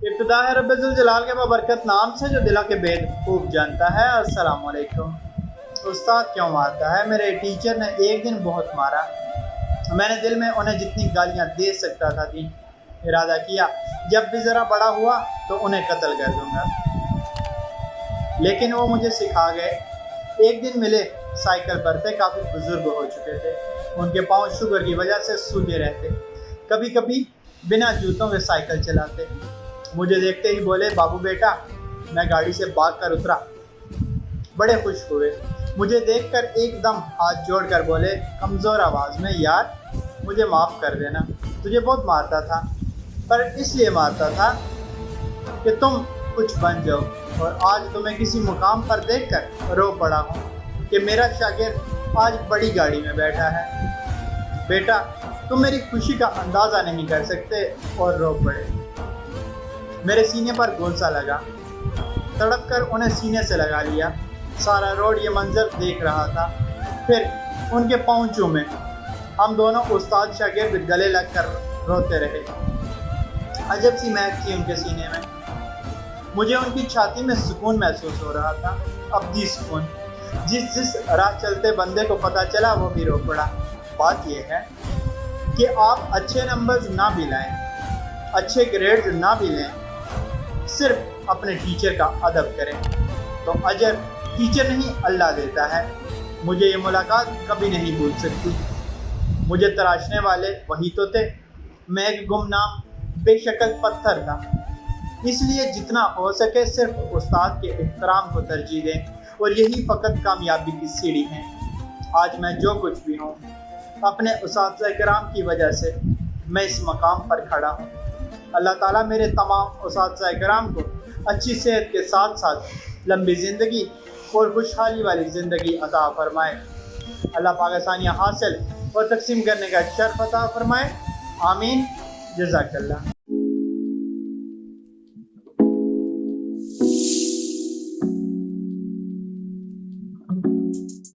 ابتدا ہے رب ذوالجلال کے بابرکت نام سے جو دلوں کے بید خوب جانتا ہے۔ السلام علیکم۔ استاد کیوں مارتا ہے؟ میرے ٹیچر نے ایک دن بہت مارا۔ میں نے دل میں انہیں جتنی گالیاں دے سکتا تھا دی۔ ارادہ کیا جب بھی ذرا بڑا ہوا تو انہیں قتل کر دوں گا، لیکن وہ مجھے سکھا گئے۔ ایک دن ملے، سائیکل پر تھے، کافی بزرگ ہو چکے تھے، ان کے پاؤں شوگر کی وجہ سے سوجے رہتے، کبھی کبھی بنا جوتوں کے سائیکل چلاتے۔ مجھے دیکھتے ہی بولے، بابو بیٹا۔ میں گاڑی سے بھاگ کر اترا، بڑے خوش ہوئے۔ مجھے دیکھ کر ایک دم ہاتھ جوڑ کر بولے کمزور آواز میں، یار مجھے معاف کر دینا، تجھے بہت مارتا تھا، پر اس لیے مارتا تھا کہ تم کچھ بن جاؤ، اور آج تمہیں کسی مقام پر دیکھ کر رو پڑا ہوں کہ میرا شاگرد آج بڑی گاڑی میں بیٹھا ہے۔ بیٹا تم میری خوشی کا اندازہ نہیں کر سکتے، اور رو پڑے۔ میرے سینے پر گونسا لگا، تڑپ کر انہیں سینے سے لگا لیا۔ سارا روڈ یہ منظر دیکھ رہا تھا۔ پھر ان کے پاؤں چومے۔ ہم دونوں استاد شاگرد گلے لگ کر روتے رہے۔ عجب سی مہک تھی ان کے سینے میں۔ مجھے ان کی چھاتی میں سکون محسوس ہو رہا تھا، ابدی سکون۔ جس راہ چلتے بندے کو پتہ چلا وہ بھی رو پڑا۔ بات یہ ہے کہ آپ اچھے نمبرز نہ بھی لائیں، اچھے گریڈز نہ بھی لیں، صرف اپنے ٹیچر کا ادب کریں تو اجر ٹیچر نہیں اللہ دیتا ہے۔ مجھے یہ ملاقات کبھی نہیں بھول سکتی۔ مجھے تراشنے والے وہی تو تھے، میں ایک گمنام بے شکل پتھر تھا۔ اس لیے جتنا ہو سکے صرف استاد کے احترام کو ترجیح دیں، اور یہی فقط کامیابی کی سیڑھی ہے۔ آج میں جو کچھ بھی ہوں، اپنے اساتذہ کرام کی وجہ سے میں اس مقام پر کھڑا ہوں۔ اللہ تعالیٰ میرے تمام اساتذہ کرام کو اچھی صحت کے ساتھ ساتھ لمبی زندگی اور خوشحالی والی زندگی عطا فرمائے۔ اللہ پاکستانیہ حاصل اور تقسیم کرنے کا شرف عطا فرمائے۔ آمین۔ جزاک اللہ۔